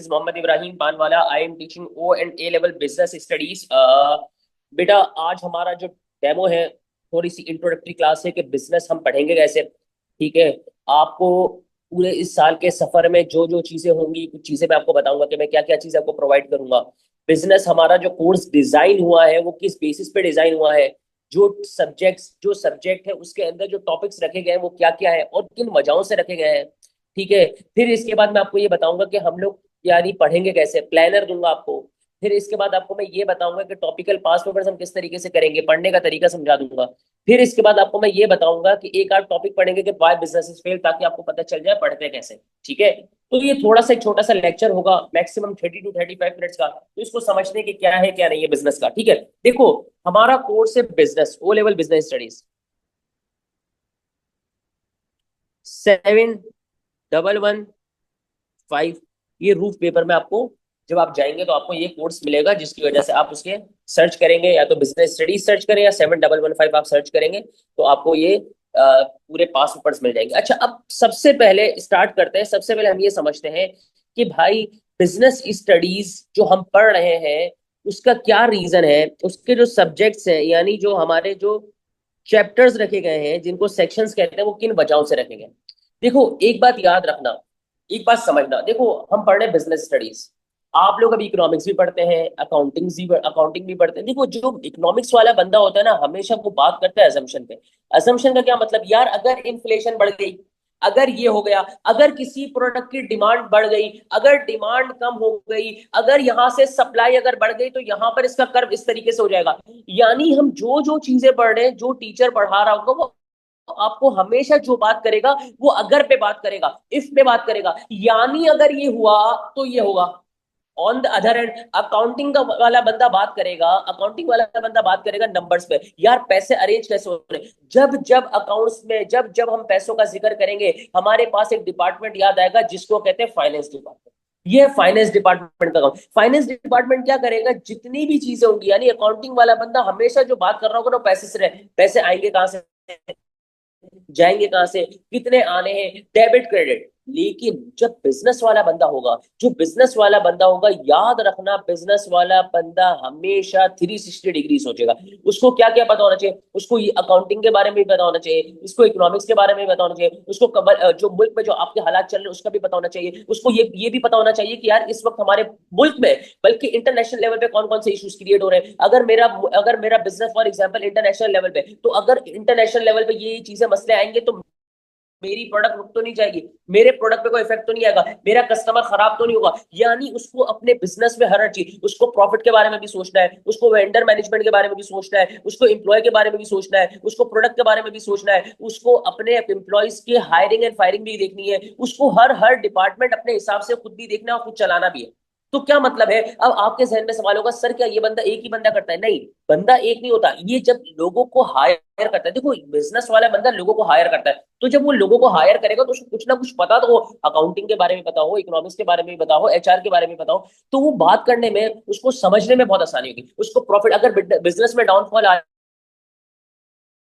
Is Mohammed Ibrahim Panwala. I am teaching O and A level business studies. बेटा आज हमारा जो डेमो है, थोड़ी सी इंट्रोडक्टरी क्लास है कि बिजनेस हम पढ़ेंगे कैसे। ठीक है। आपको पूरे इस साल के सफर में जो जो चीजें होंगी, कुछ चीजें मैं आपको बताऊंगा कि मैं क्या क्या चीजें आपको प्रोवाइड करूंगा। बिजनेस हमारा जो कोर्स डिजाइन हुआ है वो किस बेसिस पे डिजाइन हुआ है, जो सब्जेक्ट है उसके अंदर जो टॉपिक्स रखे गए हैं वो क्या क्या है और किन वजहों से रखे गए हैं। ठीक है। फिर इसके बाद मैं आपको ये बताऊंगा कि हम लोग यानी पढ़ेंगे कैसे, प्लानर दूंगा आपको। फिर इसके बाद आपको मैं ये बताऊंगा कि टॉपिकल पास पेपर्स हम किस तरीके से करेंगे, पढ़ने का तरीका समझा दूंगा। फिर इसके बाद आपको मैं ये बताऊंगा कि एक आध टॉपिक पढ़ेंगे कि वाई बिजनेस इज फेल, ताकि आपको पता चल जाए पढ़ते कैसे। ठीक है। तो ये थोड़ा सा एक छोटा सा लेक्चर होगा, मैक्सिमम 30 to 35 मिनट्स का, तो इसको समझने की क्या है क्या नहीं है बिजनेस का। ठीक है। देखो, हमारा कोर्स है business, O level business studies. 7115, ये रूफ पेपर में आपको जब आप जाएंगे तो आपको ये कोर्स मिलेगा, जिसकी वजह से आप उसके सर्च करेंगे, या तो बिजनेस स्टडीज सर्च करें या 7115 आप सर्च करेंगे तो आपको ये पूरे पास पेपर्स मिल जाएंगे। अच्छा, अब सबसे पहले स्टार्ट करते हैं। सबसे पहले हम ये समझते हैं कि भाई बिजनेस स्टडीज जो हम पढ़ रहे हैं उसका क्या रीजन है, उसके जो सब्जेक्ट्स हैं यानी जो हमारे जो चैप्टर्स रखे गए हैं जिनको सेक्शंस कहते हैं वो किन वजहों से रखे गए हैं। देखो एक बात याद रखना, एक बात समझना। देखो हम पढ़ रहे हैं बिजनेस स्टडीज, आप लोग अभी इकोनॉमिक्स भी पढ़ते हैं, अकाउंटिंग भी पढ़ते हैं। देखो जो इकोनॉमिक्स वाला बंदा होता है ना, हमेशा वो बात करता है अजम्पशन पे। अजम्पशन का क्या मतलब, यार अगर इन्फ्लेशन बढ़ गई, अगर ये हो गया, अगर किसी प्रोडक्ट की डिमांड बढ़ गई, अगर डिमांड कम हो गई, अगर यहां से सप्लाई अगर बढ़ गई तो यहां पर इसका कर्व इस तरीके से हो जाएगा। यानी हम जो जो चीजें पढ़ रहे हैं, जो टीचर पढ़ा रहा होगा वो आपको हमेशा जो बात करेगा वो अगर पे बात करेगा, इफ पे बात करेगा, यानी अगर ये हुआ तो ये होगा। On the other and accounting का वाला बंदा बात करेगा, अकाउंटिंग वाला बंदा बात करेगा नंबर्स पे, यार पैसे अरेंज कैसे हो रहे हैं। जब जब अकाउंट्स में जब जब हम पैसों का जिक्र करेंगे, हमारे पास एक डिपार्टमेंट याद आएगा जिसको कहते हैं फाइनेंस डिपार्टमेंट। ये फाइनेंस डिपार्टमेंट का काम। फाइनेंस डिपार्टमेंट क्या करेगा, जितनी भी चीजें होंगी, यानी अकाउंटिंग वाला बंदा हमेशा जो बात कर रहा होगा ना, पैसे से रहे, पैसे आएंगे कहां से, जाएंगे कहां से, कितने आने हैं, डेबिट क्रेडिट। लेकिन जब बिजनेस वाला बंदा होगा, जो बिजनेस वाला बंदा होगा, याद रखना बिजनेस वाला बंदा हमेशा 360 डिग्री सोचेगा। उसको क्या क्या पता होना चाहिए, उसको ये अकाउंटिंग के बारे में भी पता होना चाहिए, उसको इकोनॉमिक्स के बारे में भी पता होना चाहिए, उसको जो मुल्क में जो आपके हालात चल रहे हैं उसका भी पता होना चाहिए, उसको ये भी पता होना चाहिए कि यार इस वक्त हमारे मुल्क में बल्कि इंटरनेशनल लेवल पे कौन कौन से इश्यूज क्रिएट हो रहे हैं। अगर मेरा business for example international level पे, तो अगर इंटरनेशनल लेवल पे ये चीजें मसले आएंगे तो मेरी प्रोडक्ट रुक तो नहीं जाएगी, मेरे प्रोडक्ट पे कोई इफेक्ट तो नहीं आएगा, मेरा कस्टमर खराब तो नहीं होगा। यानी उसको अपने बिजनेस में हर चीज, उसको प्रॉफिट के बारे में भी सोचना है, उसको वेंडर मैनेजमेंट के बारे में भी सोचना है, उसको एम्प्लॉय के बारे में भी सोचना है, उसको प्रोडक्ट के बारे में भी सोचना है, उसको अपने एम्प्लॉयज की हायरिंग एंड फायरिंग भी देखनी है, उसको हर हर डिपार्टमेंट अपने हिसाब से खुद भी देखना है और खुद चलाना भी है। तो क्या मतलब है, अब आपके जहन में सवाल होगा, सर क्या ये बंदा एक ही बंदा करता है? नहीं, बंदा एक नहीं होता, ये जब लोगों को हायर करता है। देखो बिजनेस वाला बंदा लोगों को हायर करता है, तो जब वो लोगों को हायर करेगा तो उसको कुछ ना कुछ पता तो हो, अकाउंटिंग के बारे में पता हो, इकोनॉमिक्स के बारे में भी पता हो, एचआर के बारे में पता हो, तो वो बात करने में, उसको समझने में बहुत आसानी होगी। उसको प्रॉफिट, अगर बिजनेस में डाउनफॉल आया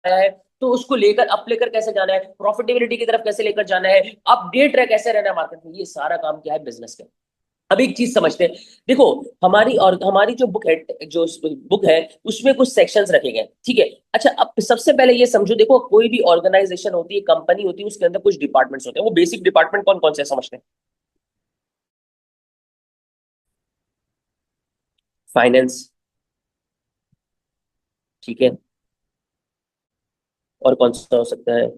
है तो उसको लेकर अप लेकर कैसे जाना है, प्रॉफिटेबिलिटी की तरफ कैसे लेकर जाना है, अपडेट रह कैसे रहना है मार्केट में, ये सारा काम क्या है, बिजनेस का। अब एक चीज समझते हैं। देखो हमारी जो बुक है उसमें कुछ सेक्शंस रखे गए हैं। ठीक है। अच्छा, अब सबसे पहले ये समझो, देखो कोई भी ऑर्गेनाइजेशन होती है, कंपनी होती है, उसके अंदर कुछ डिपार्टमेंट्स होते हैं। वो बेसिक डिपार्टमेंट कौन कौन से समझते हैं? फाइनेंस। ठीक है। और कौन सा हो सकता है?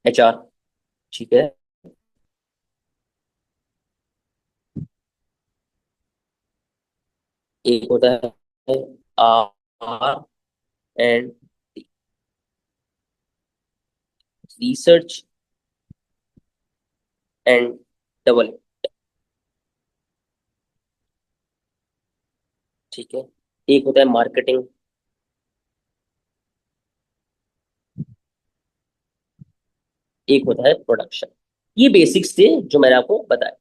एचआर। ठीक है। एक होता है R and research and double. ठीक है। एक होता है मार्केटिंग। एक होता है प्रोडक्शन। ये बेसिक्स थे जो मैंने आपको बताया।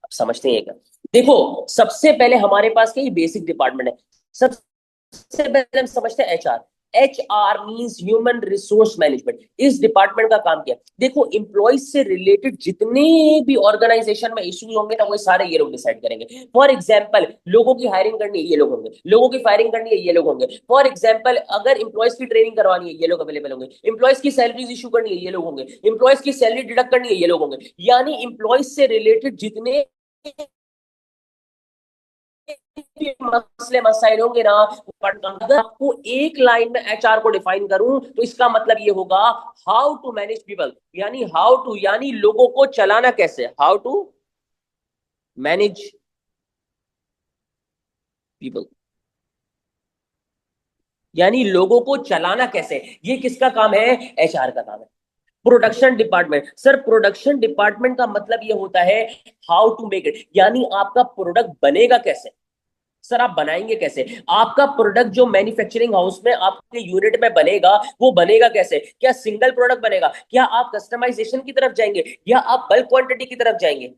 अब समझते हैं क्या। देखो सबसे पहले हमारे पास क्या, ये बेसिक डिपार्टमेंट है। सबसे पहले हम समझते हैं HR. HR means human resource management. इस डिपार्टमेंट का काम क्या है? देखो, एम्प्लॉइज से रिलेटेड जितने भी ऑर्गेनाइजेशन में इश्यूज होंगे ना, वो सारे ये लोग डिसाइड करेंगे। फॉर एग्जांपल, लोगों की हायरिंग करनी है, ये लोग होंगे। लोगों की फायरिंग करनी है, ये लोग होंगे। फॉर एग्जांपल, अगर एम्प्लॉइज की ट्रेनिंग करवानी है, ये लोग अवेलेबल होंगे। एम्प्लॉइज की सैलरीज इशू करनी है, ये लोग होंगे। एम्प्लॉइज की सैलरी डिडक्ट करनी है, ये लोग होंगे। यानी एम्प्लॉइज से रिलेटेड जितने मसले मसाइल होंगे ना, अगर आपको एक लाइन में HR को डिफाइन करूं तो इसका मतलब ये होगा, हाउ टू मैनेज पीपल। यानी हाउ टू, यानी लोगों को चलाना कैसे, हाउ टू मैनेज पीपल, यानी लोगों को चलाना कैसे। ये किसका काम है? HR का काम है। Production department, sir production department का मतलब ये होता है हाउ टू मेक इट, यानी आपका प्रोडक्ट बनेगा कैसे। सर आप बनाएंगे कैसे? आपका प्रोडक्ट जो मैन्युफैक्चरिंग हाउस में आपके यूनिट में बनेगा, वो बनेगा कैसे? क्या सिंगल प्रोडक्ट बनेगा? क्या आप कस्टमाइजेशन की तरफ जाएंगे, या आप बल्क क्वांटिटी की तरफ जाएंगे,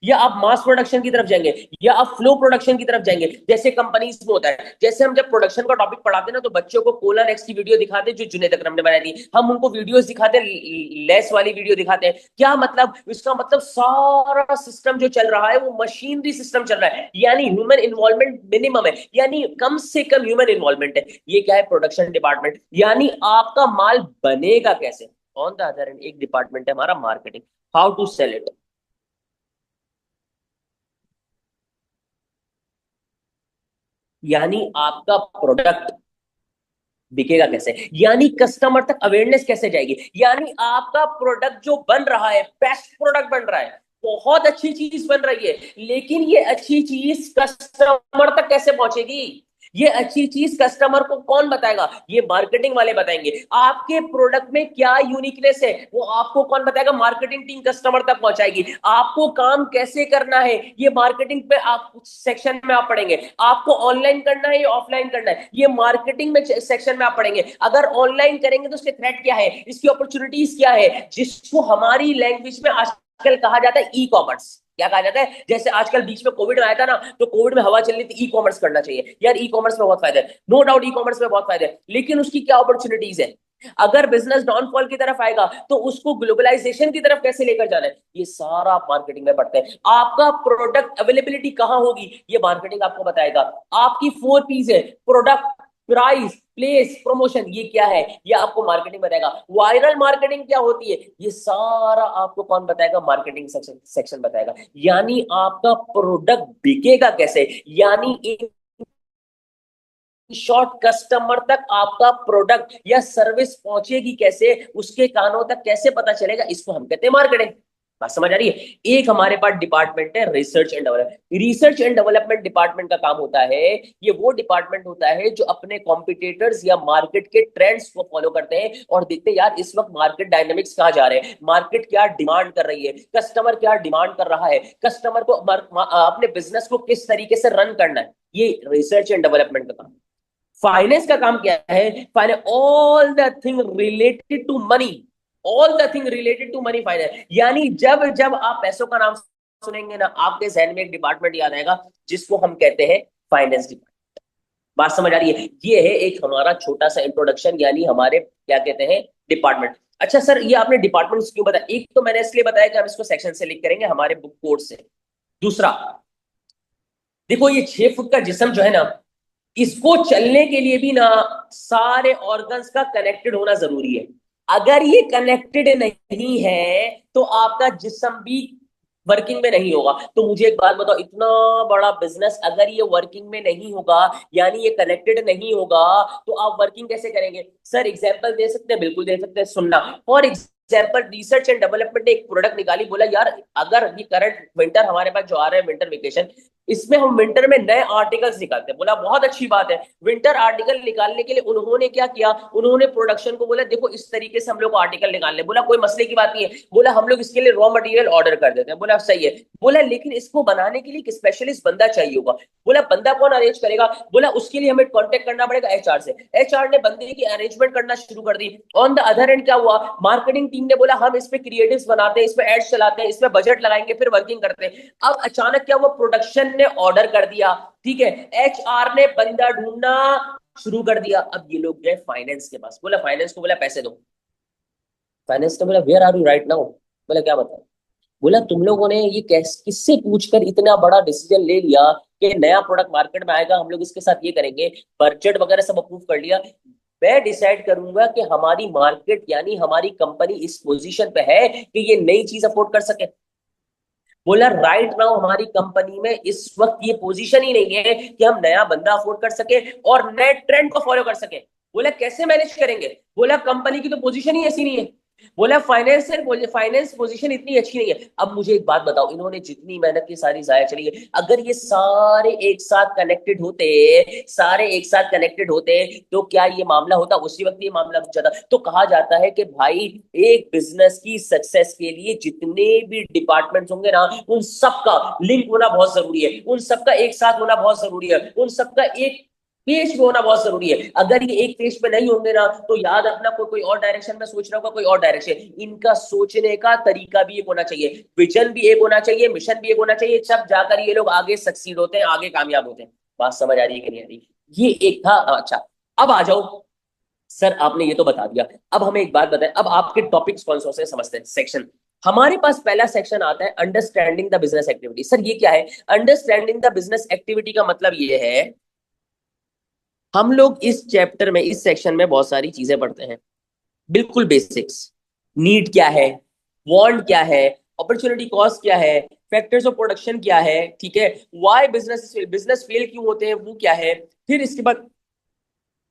या आप मास प्रोडक्शन की तरफ जाएंगे, या आप फ्लो प्रोडक्शन की तरफ जाएंगे? जैसे कंपनीज में होता है, जैसे हम जब प्रोडक्शन का टॉपिक पढ़ाते हैं ना, तो बच्चों को कोलर एक्स की वीडियो दिखाते हैं जो जुनेद अकरम ने बनाई थी। हम उनको वीडियोस दिखाते हैं, लेस वाली वीडियो दिखाते हैं। क्या मतलब? इसका मतलब सारा सिस्टम जो चल रहा है वो मशीनरी सिस्टम चल रहा है, यानी ह्यूमन इन्वॉल्वमेंट मिनिमम है, यानी कम से कम ह्यूमन इन्वॉल्वमेंट है। ये क्या है? Production department. यानी आपका माल बनेगा कैसे। ऑन द अदर एंड, एक डिपार्टमेंट है हमारा marketing, how to sell it, यानी आपका प्रोडक्ट बिकेगा कैसे, यानी कस्टमर तक अवेयरनेस कैसे जाएगी। यानी आपका प्रोडक्ट जो बन रहा है, बेस्ट प्रोडक्ट बन रहा है, बहुत अच्छी चीज बन रही है, लेकिन ये अच्छी चीज कस्टमर तक कैसे पहुंचेगी? ये अच्छी चीज कस्टमर को कौन बताएगा? ये मार्केटिंग वाले बताएंगे। आपके प्रोडक्ट में क्या यूनिकनेस है, वो आपको कौन बताएगा? मार्केटिंग टीम कस्टमर तक पहुंचाएगी। आपको काम कैसे करना है, ये मार्केटिंग पे आप सेक्शन में आप पढ़ेंगे। आपको ऑनलाइन करना है या ऑफलाइन करना है, ये मार्केटिंग में सेक्शन में आप पढ़ेंगे। अगर ऑनलाइन करेंगे तो उसके थ्रेट क्या है, इसकी अपॉर्चुनिटीज क्या है, जिसको हमारी लैंग्वेज में आजकल कहा जाता है ई कॉमर्स। क्या कहा जाता है? जैसे आजकल बीच में कोविड आया था ना, तो कोविड में हवा चल रही थी ई कॉमर्स करना चाहिए यार, ई कॉमर्स में बहुत फायदा है, नो डाउट ई कॉमर्स में बहुत फायदा है, लेकिन उसकी क्या अपॉर्चुनिटीज है? अगर बिजनेस डाउनफॉल की तरफ आएगा तो उसको ग्लोबलाइजेशन की तरफ कैसे लेकर जाना है, ये सारा आप मार्केटिंग में पढ़ते हैं। आपका प्रोडक्ट अवेलेबिलिटी कहां होगी, ये मार्केटिंग आपको बताएगा। आपकी 4 P's है, प्रोडक्ट, प्राइस, प्लेस, प्रमोशन, ये क्या है, ये आपको मार्केटिंग बताएगा। वायरल मार्केटिंग क्या होती है, ये सारा आपको कौन बताएगा? मार्केटिंग सेक्शन बताएगा। यानी आपका प्रोडक्ट बिकेगा कैसे, यानी शॉर्ट कस्टमर तक आपका प्रोडक्ट या सर्विस पहुंचेगी कैसे, उसके कानों तक कैसे पता चलेगा, इसको हम कहते हैं मार्केटिंग। बात समझ आ रही है? एक हमारे पास डिपार्टमेंट है research and development. Research and development department का काम होता है, ये वो डिपार्टमेंट होता है जो अपने कॉम्पिटिटर्स या मार्केट के ट्रेंड्स को फॉलो करते हैं और देखते हैं यार इस वक्त मार्केट डायनेमिक्स कहाँ जा रहे हैं, मार्केट क्या डिमांड कर रही है, कस्टमर क्या डिमांड कर रहा है, कस्टमर को अपने बिजनेस को किस तरीके से रन करना है। ये रिसर्च एंड डेवलपमेंट का काम। फाइनेंस का काम क्या है? Finance, all the thing related to money, all the thing related to money, finance. यानी जब जब आप पैसों का नाम सुनेंगे ना, आपके जहन में एक डिपार्टमेंट याद आएगा जिसको हम कहते हैं फाइनेंस डिपार्टमेंट। बात समझ आ रही है? ये है एक हमारा छोटा सा इंट्रोडक्शन, यानी हमारे क्या कहते हैं, डिपार्टमेंट। अच्छा सर, ये आपने डिपार्टमेंट क्यों बताया? एक तो मैंने इसलिए बताया कि हम इसको सेक्शन से लिख करेंगे हमारे बुक कोड से। दूसरा, देखो ये 6 फुट का जिस्म जो है ना, इसको चलने के लिए भी ना सारे ऑर्गन्स का कनेक्टेड होना जरूरी है। अगर ये कनेक्टेड नहीं है तो आपका जिस्म भी वर्किंग में नहीं होगा। तो मुझे एक बात बताओ, इतना बड़ा बिजनेस अगर ये वर्किंग में नहीं होगा, यानी ये कनेक्टेड नहीं होगा, तो आप वर्किंग कैसे करेंगे? सर एग्जांपल दे सकते हैं? बिल्कुल दे सकते हैं, सुनना। For example, research and development ने एक प्रोडक्ट निकाली, बोला यार अगर ये करंट विंटर हमारे पास जो आ रहा है, विंटर वेकेशन, इसमें हम विंटर में नए आर्टिकल्स निकालते हैं। बोला बहुत अच्छी बात है। विंटर आर्टिकल निकालने के लिए उन्होंने क्या किया, उन्होंने प्रोडक्शन को बोला देखो इस तरीके से हम लोग आर्टिकल निकालने। बोला कोई मसले की बात नहीं है। बोला हम लोग इसके लिए रॉ मटेरियल ऑर्डर कर देते हैं। बोला सही है। बोला लेकिन इसको बनाने के लिए एक स्पेशलिस्ट बंदा चाहिए होगा। बोला बंदा कौन अरेंज करेगा? बोला उसके लिए हमें कॉन्टेक्ट करना पड़ेगा HR से। HR ने बंदे की अरेंजमेंट करना शुरू कर दी। ऑन द अदर एंड क्या हुआ, मार्केटिंग टीम ने बोला हम इसमें क्रिएटिव्स बनाते हैं, इसमें एड्स चलाते हैं, इसमें बजट लगाएंगे, फिर वर्किंग करते हैं। अब अचानक क्या हुआ, प्रोडक्शन ने ऑर्डर कर दिया, ठीक है, HR ने बंदा ढूंढना, शुरू कर दिया। अब ये लोग गए फाइनेंस के पास, बोला फाइनेंस को, बोला पैसे दो। फाइनेंस ने बोला where are you right now, बोला क्या बताओ। बोला तुम लोगों ने ये किससे पूछकर इतना बड़ा डिसीजन ले लिया कि नया प्रोडक्ट मार्केट में आएगा, हम लोग इसके साथ ये करेंगे, बजट वगैरह सब अप्रूव कर लिया। मैं डिसाइड करूंगा कि हमारी मार्केट यानी हमारी कंपनी इस पोजीशन पे है कि ये नई चीज अफोर्ड कर सके। बोला राइट नाउ हमारी कंपनी में इस वक्त ये पोजीशन ही नहीं है कि हम नया बंदा अफोर्ड कर सके और नए ट्रेंड को फॉलो कर सके। बोला कैसे मैनेज करेंगे। बोला कंपनी की तो पोजीशन ही ऐसी नहीं है। बोला फाइनेंस पोजीशन इतनी अच्छी नहीं है। अब मुझे एक बात बताओ, इन्होंने जितनी मेहनत की सारी जाया चली है, अगर ये सारे एक साथ कनेक्टेड होते तो क्या ये मामला होता, उसी वक्त ये मामला रुक जाता। तो कहा जाता है कि भाई एक बिजनेस की सक्सेस के लिए जितने भी डिपार्टमेंट्स होंगे ना, उन सबका लिंक होना बहुत जरूरी है, उन सबका एक साथ होना बहुत जरूरी है, उन सबका एक पेज पे होना बहुत जरूरी है। अगर ये एक पेज पे नहीं होंगे ना, तो याद रखना कोई और डायरेक्शन में सोच रहा होगा, कोई और डायरेक्शन। इनका सोचने का तरीका भी एक होना चाहिए, विजन भी एक होना चाहिए, मिशन भी एक होना चाहिए, सब जाकर ये लोग आगे सक्सीड होते हैं, आगे कामयाब होते हैं। बात समझ आ रही है कि नहीं आ रही। ये एक था। अच्छा, अब आ जाओ। सर आपने ये तो बता दिया, अब हमें एक बात बताएं, अब आपके टॉपिक्स कौन से हैं समझते हैं। सेक्शन हमारे पास पहला सेक्शन आता है understanding the business activity. Sir ये क्या है अंडरस्टैंडिंग द बिजनेस एक्टिविटी? का मतलब ये है हम लोग इस चैप्टर में, इस सेक्शन में बहुत सारी चीजें पढ़ते हैं, बिल्कुल बेसिक्स। नीड क्या है, वांट क्या है, अपॉर्चुनिटी कॉस्ट क्या है, फैक्टर्स ऑफ प्रोडक्शन क्या है, ठीक है, व्हाई बिजनेस बिजनेस फेल क्यों होते हैं वो क्या है। फिर इसके बाद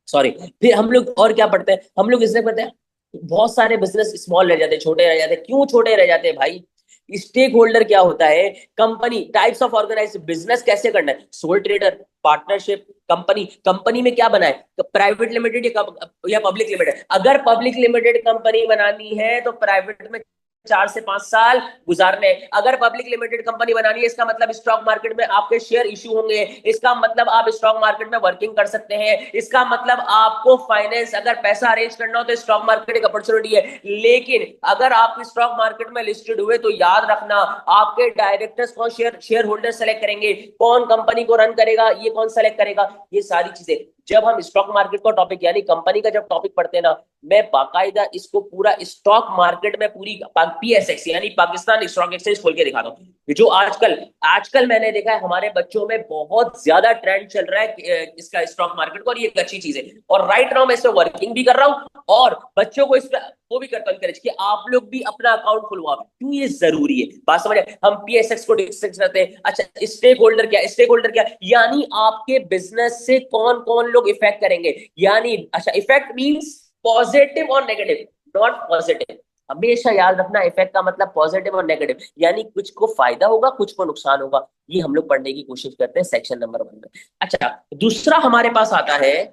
सॉरी, फिर हम लोग और क्या पढ़ते हैं, हम लोग इससे पढ़ते हैं बहुत सारे बिजनेस स्मॉल रह जाते हैं, छोटे रह जाते हैं। क्यों छोटे रह जाते हैं भाई? स्टेक होल्डर क्या होता है, company, types of organise, business कैसे करना है, sole trader, partnership, company, company में क्या बनाए, प्राइवेट लिमिटेड या पब्लिक लिमिटेड। अगर पब्लिक लिमिटेड कंपनी बनानी है तो प्राइवेट में 4 से 5 साल गुजारने। अगर पब्लिक लिमिटेड कंपनी बनानी है, इसका मतलब स्टॉक मार्केट में आपके शेयर इश्यू होंगे, इसका मतलब आप स्टॉक मार्केट में वर्किंग कर सकते हैं, इसका मतलब आपको फाइनेंस, अगर पैसा अरेंज करना हो तो स्टॉक मार्केट एक अपॉर्चुनिटी है। लेकिन अगर आप स्टॉक मार्केट में लिस्टेड हुए तो याद रखना आपके डायरेक्टर्स कौन, शेयर होल्डर सेलेक्ट करेंगे, कौन कंपनी को रन करेगा, ये कौन सेलेक्ट करेगा, ये सारी चीजें। जब हम स्टॉक मार्केट का टॉपिक यानी कंपनी का जब टॉपिक पढ़ते हैं ना, मैं बाकायदा इसको पूरा स्टॉक मार्केट में पूरी पीएसएक्स यानी पाकिस्तान स्टॉक एक्सचेंज खोल के दिखाता हूँ। जो आजकल आजकल मैंने देखा है हमारे बच्चों में बहुत ज्यादा ट्रेंड चल रहा है इसका स्टॉक मार्केट का, और ये एक अच्छी चीज है। और राइट नाउ मैं इस पर वर्किंग भी कर रहा हूँ और बच्चों को इस पर वो भी करता हूँ encourage कि आप लोग भी अपना अकाउंट खुलवाओ। क्यों ये जरूरी है, बात समझ आए? हम पीएसएक्स को डिस्कस करते हैं। अच्छा, स्टेक होल्डर क्या, स्टेक होल्डर क्या यानी आपके बिजनेस से कौन कौन लोग इफेक्ट करेंगे, यानी अच्छा इफेक्ट मींस पॉजिटिव और नेगेटिव, नॉट पॉजिटिव। हमेशा याद रखना इफेक्ट का मतलब पॉजिटिव और नेगेटिव, यानी कुछ को फायदा होगा कुछ को नुकसान होगा। ये हम लोग पढ़ने की कोशिश करते हैं सेक्शन नंबर 1 में। अच्छा, दूसरा हमारे पास आता है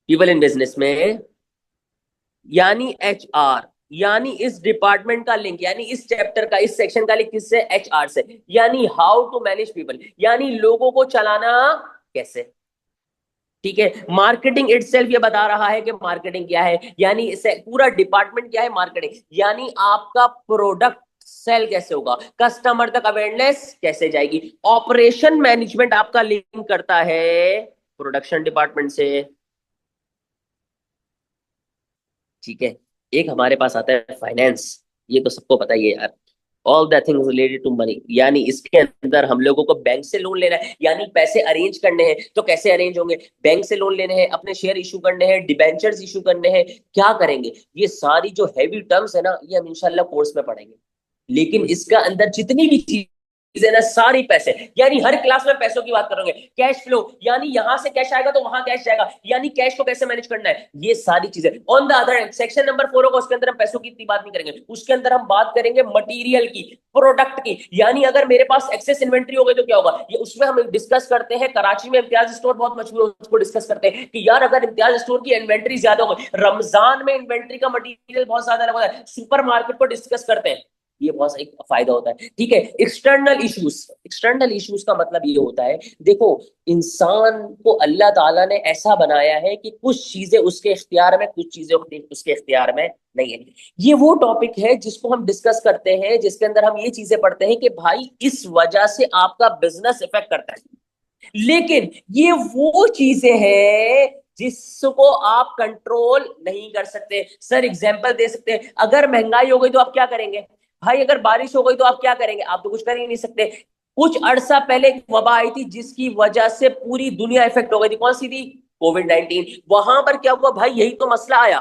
पीपल इन बिजनेस में, यानी एचआर, यानी इस डिपार्टमेंट का लिंक, यानी इस चैप्टर का, इस सेक्शन का लिंक किससे, एचआर से। यानी हाउ टू मैनेज पीपल, यानी लोगों को चलाना कैसे, ठीक है। मार्केटिंग इटसेल्फ ये बता रहा है कि मार्केटिंग क्या है, यानी इसे पूरा डिपार्टमेंट क्या है, मार्केटिंग, यानी आपका प्रोडक्ट सेल कैसे होगा, कस्टमर तक अवेयरनेस कैसे जाएगी। ऑपरेशन मैनेजमेंट आपका लिंक करता है प्रोडक्शन डिपार्टमेंट से, ठीक है। एक हमारे पास आता है फाइनेंस, ये तो सबको पता ही है यार, all the things related to money, यानी इसके अंदर हम लोगों को बैंक से लोन लेना है, यानी पैसे अरेंज करने हैं तो कैसे अरेंज होंगे, बैंक से लोन लेने हैं, अपने शेयर इशू करने हैं, डिबेंचर्स इशू करने हैं, क्या करेंगे। ये सारी जो हैवी टर्म्स है ना, ये हम इंशाल्लाह कोर्स में पढ़ेंगे। लेकिन इसका अंदर जितनी भी चीजें ना, सारी पैसे, यानी हर क्लास में पैसों की बात करोगे, कैश फ्लो, यानी यहां से कैश आएगा तो वहां कैश जाएगा, यानी कैश को कैसे मैनेज करना है, ये सारी चीजें। On the other hand section number 4 होगा, उसके अंदर हम पैसों की इतनी बात नहीं करेंगे, उसके अंदर हम बात करेंगे मटेरियल की, प्रोडक्ट की। यानी अगर मेरे पास एक्सेस इन्वेंट्री हो गई तो क्या होगा, ये उसमें हम डिस्कस करते हैं। कराची में इम्तियाज स्टोर बहुत मशहूर है, उसको डिस्कस करते हैं कि यार अगर इम्तियाज स्टोर की इन्वेंट्री ज्यादा हो गई, रमजान में इन्वेंट्री का मटेरियल बहुत ज्यादा लगा है, सुपर मार्केट को डिस्कस करते हैं, ये बहुत एक फायदा होता है, ठीक है। एक्सटर्नल इश्यूज, एक्सटर्नल इश्यूज का मतलब ये होता है, देखो इंसान को अल्लाह ताला ने ऐसा बनाया है कि कुछ चीजें उसके इख्तियार में, कुछ चीजें उसके इख्तियार में नहीं है। ये वो टॉपिक है जिसको हम डिस्कस करते हैं, जिसके अंदर हम ये चीजें पढ़ते हैं कि भाई इस वजह से आपका बिजनेस इफेक्ट करता है, लेकिन ये वो चीजें हैं जिसको आप कंट्रोल नहीं कर सकते। सर एग्जाम्पल दे सकते हैं, अगर महंगाई हो गई तो आप क्या करेंगे भाई? अगर बारिश हो गई तो आप क्या करेंगे? आप तो कुछ कर ही नहीं सकते। कुछ अरसा पहले एक वबा आई थी जिसकी वजह से पूरी दुनिया इफेक्ट हो गई थी, कौन सी थी? कोविड 19। वहां पर क्या हुआ भाई? यही तो मसला आया,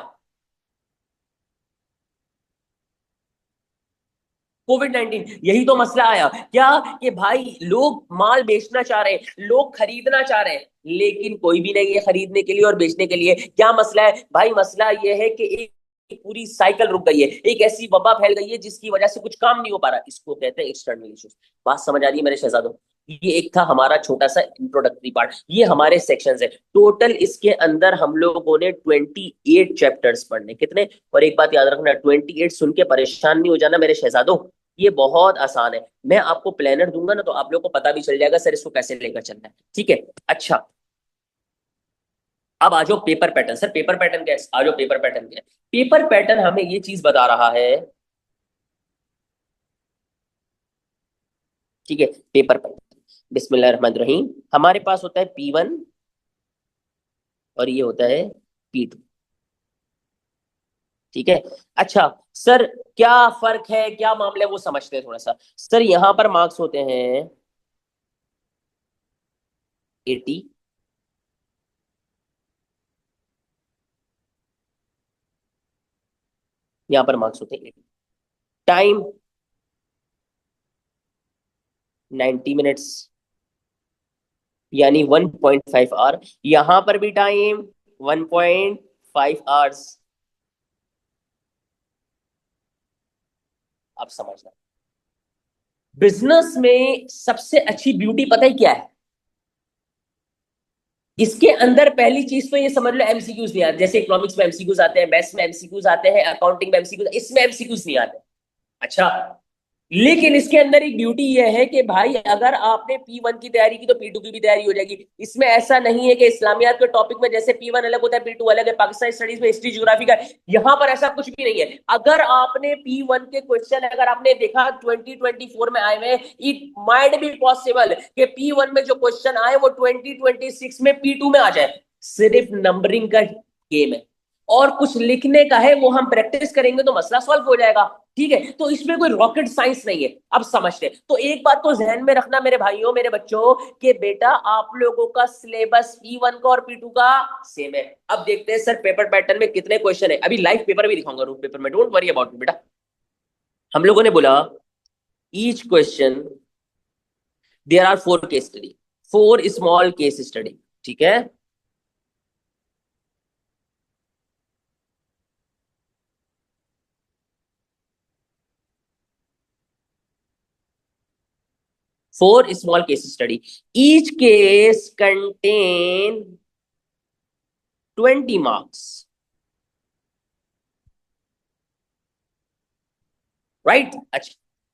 कोविड 19। यही तो मसला आया क्या, कि भाई लोग माल बेचना चाह रहे हैं, लोग खरीदना चाह रहे हैं, लेकिन कोई भी नहीं है खरीदने के लिए और बेचने के लिए। क्या मसला है भाई? मसला यह है कि एक पूरी साइकिल रुक गई है, एक ऐसी वबा फैल गई है जिसकी वजह से कुछ काम नहीं हो पा रहा। इसको कहते हैं एक्सटर्नल इश्यूज। बात समझ आ रही है मेरे शहजादों? ये एक था हमारा छोटा सा इंट्रोडक्टरी पार्ट, ये हमारे सेक्शंस है। टोटल इसके अंदर हम लोगों ने 28 चैप्टर्स पढ़ने, कितने? और एक बात याद रखना, 28 सुन के परेशान नहीं हो जाना मेरे शहजादों, ये बहुत आसान है। मैं आपको प्लानर दूंगा ना, तो आप लोगों को पता भी चल जाएगा सर इसको कैसे लेकर चलना है, ठीक है? अच्छा, अब आ जाओ paper pattern. Sir paper pattern क्या है? आ जाओ पेपर पैटर्न क्या है। पेपर पैटर्न हमें ये चीज बता रहा है, ठीक है? पेपर पैटर्न, बिस्मिल्लाहिर्रहमानिर्रहीम, हमारे पास होता है P1 और ये होता है P2, ठीक है? अच्छा सर, क्या फर्क है, क्या मामला है, वो समझते हैं थोड़ा सा। सर यहां पर मार्क्स होते हैं 80, यहाँ पर मार्क्स होते हैं 80। टाइम 90 मिनट्स, यानी 1.5 आवर। यहां पर भी टाइम 1.5 आवर्स। आप समझना, बिजनेस में सबसे अच्छी ब्यूटी पता है क्या है? इसके अंदर पहली चीज तो ये समझ लो, एमसीक्यूज नहीं आते। जैसे इकोनॉमिक्स में एमसीक्यूज आते हैं, मैथ्स में एमसीक्यूज आते हैं, अकाउंटिंग में एमसीक्यूज, इसमें एमसीक्यूज नहीं आते। अच्छा, लेकिन इसके अंदर एक ब्यूटी यह है कि भाई अगर आपने P1 की तैयारी की तो P2 की भी तैयारी हो जाएगी। इसमें ऐसा नहीं है कि इस्लामियात के टॉपिक में जैसे P1 अलग होता है, P2 अलग है, पाकिस्तान स्टडीज में हिस्ट्री ज्योग्राफी का, यहां पर ऐसा कुछ भी नहीं है। अगर आपने P1 के क्वेश्चन अगर आपने देखा 2024 में आए हुए, इट माइट बी पॉसिबल कि P1 में जो क्वेश्चन आए वो 2026 में P2 में आ जाए। सिर्फ नंबरिंग का गेम है, और कुछ लिखने का है, वो हम प्रैक्टिस करेंगे तो मसला सॉल्व हो जाएगा, ठीक है? तो इसमें कोई रॉकेट साइंस नहीं है। अब समझते हैं, तो एक बात तो जहन में रखना मेरे भाइयों मेरे बच्चों, कि बेटा आप लोगों का सिलेबस P1 का और P2 का सेम है। अब देखते हैं सर पेपर पैटर्न में कितने क्वेश्चन है। अभी लाइव पेपर भी दिखाऊंगा, रूट पेपर में, डोंट वरी अबाउट इट बेटा। हम लोगों ने बोला each question there are 4 case study, 4 small case study, ठीक है? 4 small case study, each case contain 20 marks, right? अच्छा,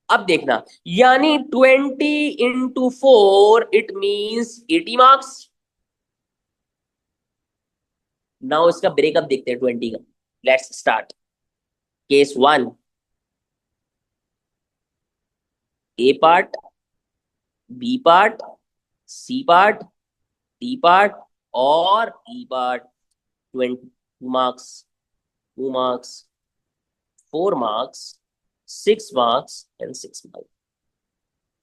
अब देखना, यानी 20 into 4 it means 80 marks. Now इसका ब्रेकअप देखते हैं 20 का। Let's start. Case 1, A part, B part, C part, D part और ई part. 20 marks, 2 marks, 4 marks, 6 marks and 6 marks.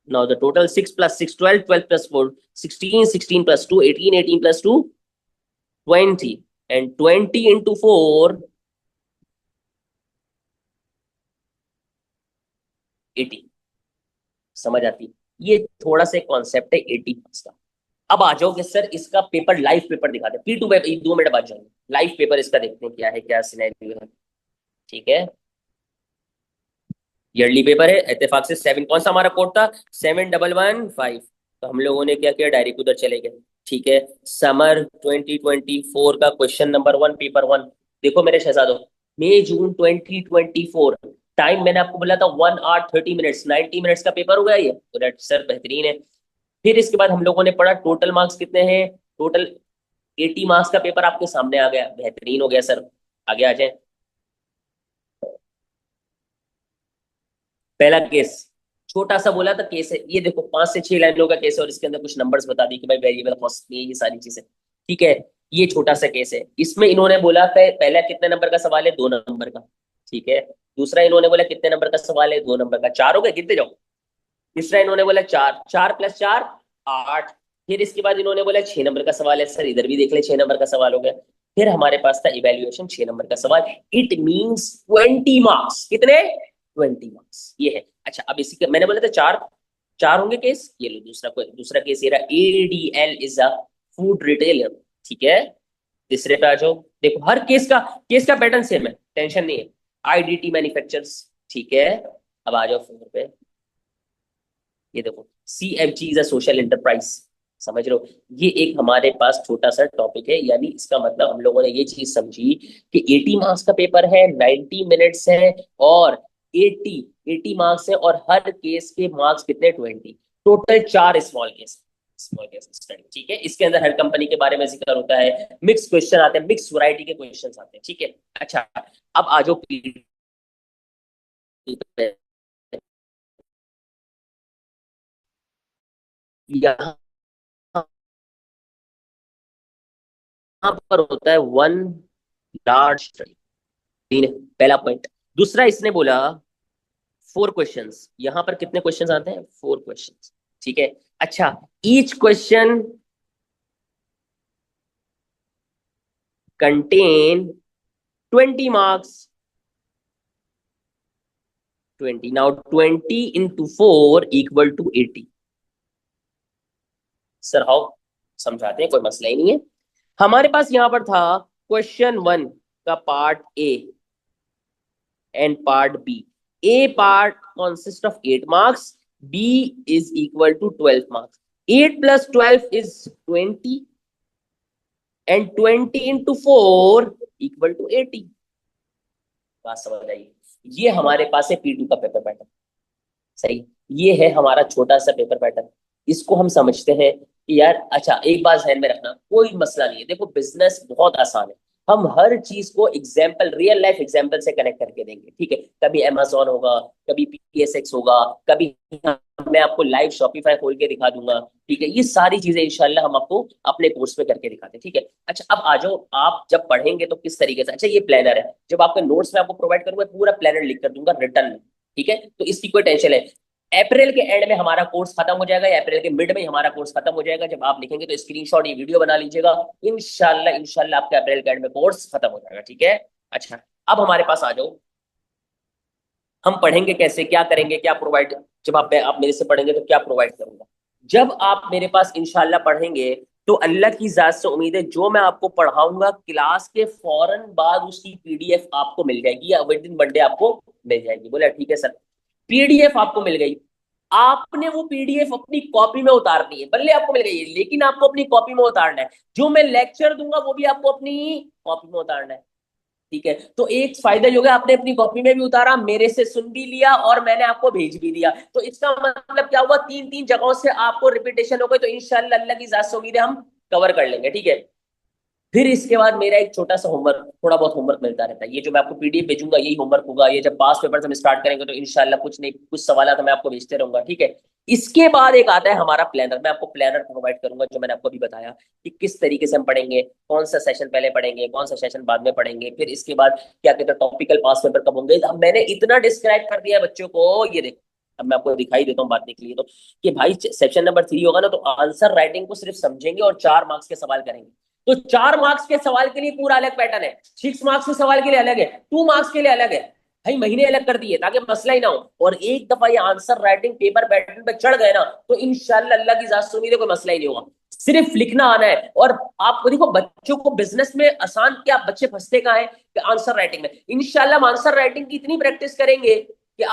Now the total 6 plus 6, 12, 12 plus 4, 16, 16 plus 2, 18, 18 plus 2, 20, and 20 into 4, 80। समझ आती? ये थोड़ा सा कॉन्सेप्ट है 80 मार्क्स का। अब आ जाओ कि सर इसका पेपर, लाइव पेपर दिखाते हैं। P2 में 2 मिनट बाद जाएंगे, लाइव पेपर इसका देखते हैं क्या है, क्या सिनेरियो है, ठीक है? ईयरली पेपर है इत्तेफाक से 7, कौन सा हमारा कोड था? 7115। तो हम लोगों ने क्या किया, डायरेक्ट उधर चले गए, ठीक है? समर 2024 का क्वेश्चन नंबर 1, पेपर 1। देखो मेरे शहजादों, मई जून 2024, टाइम मैंने आपको बोला था 1 hour 30 minutes, 90 मिनट्स का पेपर हो गया ये, तो दैट सर बेहतरीन है। फिर इसके बाद हम लोगों ने पढ़ा टोटल मार्क्स कितने हैं। टोटल 80 मार्क्स का पेपर आपके सामने आ गया, बेहतरीन हो गया सर। आगे आ जाए, पहला केस, छोटा सा बोला था केस है, ये देखो 5 से 6 लाइनों का केस है और इसके अंदर कुछ नंबर्स बता दी कि भाई वेरिएबल कॉस्ट नहीं है, ये सारी चीजें। ठीक है, ये छोटा सा केस है। इसमें इन्होंने बोला पहला कितने नंबर का सवाल है, 2 नंबर का। ठीक है, दूसरा इन्होंने बोला कितने नंबर का सवाल है, 2 नंबर का। चार हो गए, गिनते जाओ। तीसरा इन्होंने बोला चार, 4 + 4 8। फिर इसके बाद इन्होंने बोला 6 नंबर का सवाल है, सर इधर भी देख ले, 6 नंबर का सवाल हो गया। फिर हमारे पास था इवेल्युएशन, 6 नंबर का सवाल। It means 20 marks. कितने? 20 मार्क्स, ये है। अच्छा, अब इसी का मैंने बोला था चार, चार होंगे केस। ये लो दूसरा, कोई दूसरा केस ये रहा, ADL is a food retailer. ठीक है, तीसरे पे आ जाओ। देखो हर केस का पैटर्न सेम है, टेंशन नहीं है। IDT manufacturers. ठीक है, अब आ जाओ 4 पे। ये देखो, CFG is a social enterprise. समझ रहे हो? ये एक हमारे पास छोटा सा टॉपिक है, यानी इसका मतलब हम लोगों ने ये चीज समझी कि 80 मार्क्स का पेपर है, 90 मिनट्स है, और 80 मार्क्स है, और हर केस के मार्क्स कितने? 20। Total 4 small case study. ठीक है, इसके अंदर हर कंपनी के बारे में जिक्र होता है, मिक्स क्वेश्चन आते हैं, मिक्स वैरायटी के क्वेश्चन आते हैं। ठीक है, अच्छा, अब आ जाओ PD पे। यहाँ पर होता है वन लार्ज, तीन, पहला पॉइंट। दूसरा इसने बोला 4 क्वेश्चंस। यहां पर कितने क्वेश्चंस आते हैं? 4 क्वेश्चंस। ठीक है, अच्छा, each question contain 20 marks. 20, now 20 × 4 = 80। Sir how? समझाते हैं, कोई मसला ही नहीं है। हमारे पास यहां पर था क्वेश्चन 1 का part A and part B. A part consists of 8 marks. B is equal to 12 marks. 8 plus 12 is 20, and 20 into 4 equal to 80. बात समझ आई? ये हमारे पास है P2 का पेपर पैटर्न। सही, ये है हमारा छोटा सा पेपर पैटर्न। इसको हम समझते हैं कि यार, अच्छा एक बात ध्यान में रखना, कोई मसला नहीं है। देखो बिजनेस बहुत आसान है, हम हर चीज को एग्जाम्पल, रियल लाइफ एग्जाम्पल से कनेक्ट करके देंगे। ठीक है, कभी Amazon होगा, कभी PSX होगा, कभी मैं आपको लाइव शॉपिफाई खोल के दिखा दूंगा। ठीक है, ये सारी चीजें इंशाल्लाह हम आपको अपने कोर्स में करके दिखाते हैं। ठीक है, अच्छा अब आ जाओ, आप जब पढ़ेंगे तो किस तरीके से, अच्छा ये प्लानर है, जब आपके नोट्स में आपको प्रोवाइड करूंगा पूरा प्लानर लिख कर दूंगा रिटर्न में। ठीक है, तो इसकी कोई टेंशन है। अप्रैल के एंड में हमारा कोर्स खत्म हो जाएगा, या अप्रैल के मिड में ही हमारा कोर्स खत्म हो जाएगा। जब आप लिखेंगे तो स्क्रीनशॉट, ये वीडियो बना लीजिएगा। इंशाल्लाह इंशाल्लाह आपके अप्रैल के एंड में कोर्स खत्म हो जाएगा। ठीक है, अच्छा अब हमारे पास आ जाओ, हम पढ़ेंगे कैसे, क्या करेंगे, क्या प्रोवाइड, जब आप मेरे से पढ़ेंगे तो क्या प्रोवाइड करूंगा। जब आप मेरे पास इंशाल्लाह पढ़ेंगे तो अल्लाह की जात से उम्मीद है जो मैं आपको पढ़ाऊंगा क्लास के फौरन बाद उसकी PDF आपको मिल जाएगी, या विद इन मंडे आपको मिल जाएगी। बोला ठीक है सर। PDF आपको मिल गई, आपने वो PDF अपनी कॉपी में उतारनी है। बल्ले आपको मिल गई है, लेकिन आपको अपनी कॉपी में उतारना है। जो मैं लेक्चर दूंगा वो भी आपको अपनी कॉपी में उतारना है। ठीक है, तो एक फायदा ये हो गया, आपने अपनी कॉपी में भी उतारा, मेरे से सुन भी लिया, और मैंने आपको भेज भी दिया। तो इसका मतलब क्या हुआ, 3 3 जगहों से आपको रिपीटेशन हो गई। तो इंशाल्लाह अल्लाह की जात से उम्मीद है हम कवर कर लेंगे। ठीक है, फिर इसके बाद मेरा एक छोटा सा होमवर्क, थोड़ा बहुत होमवर्क मिलता रहता है। ये जो मैं आपको PDF भेजूंगा यही होमवर्क होगा। ये जब पास पेपर हम स्टार्ट करेंगे तो इंशाल्लाह कुछ नहीं, कुछ सवाल तो मैं आपको भेजते रहूंगा। ठीक है, इसके बाद एक आता है हमारा प्लानर। मैं आपको प्लानर प्रोवाइड करूंगा, जो मैंने आपको अभी बताया कि किस तरीके से हम पढ़ेंगे, कौन सा सेशन पहले पढ़ेंगे, कौन सा सेशन बाद में पढ़ेंगे। फिर इसके बाद क्या कहते हैं, टॉपिकल पास पेपर कब होंगे। अब मैंने इतना डिस्क्राइब कर दिया बच्चों को, ये देखो अब मैं आपको दिखाई देता हूँ बांटने के लिए। तो कि भाई सेक्शन नंबर 3 होगा ना, तो आंसर राइटिंग को सिर्फ समझेंगे और 4 मार्क्स के सवाल करेंगे। तो 4 मार्क्स के सवाल के लिए पूरा अलग पैटर्न है, 6 मार्क्स के सवाल के लिए अलग है, 2 मार्क्स के लिए अलग है। भाई महीने अलग कर दिए ताकि मसला ही ना हो। और एक दफा ये आंसर राइटिंग पेपर पैटर्न पे चढ़ गए ना, तो इंशाल्लाह अल्लाह की जात से उम्मीद है कोई मसला ही नहीं होगा। सिर्फ लिखना आना है। और आपको देखो, बच्चों को बिजनेस में आसान क्या, बच्चे फंसते कहाँ है कि आंसर राइटिंग में। इंशाल्लाह हम आंसर राइटिंग की इतनी प्रैक्टिस करेंगे कि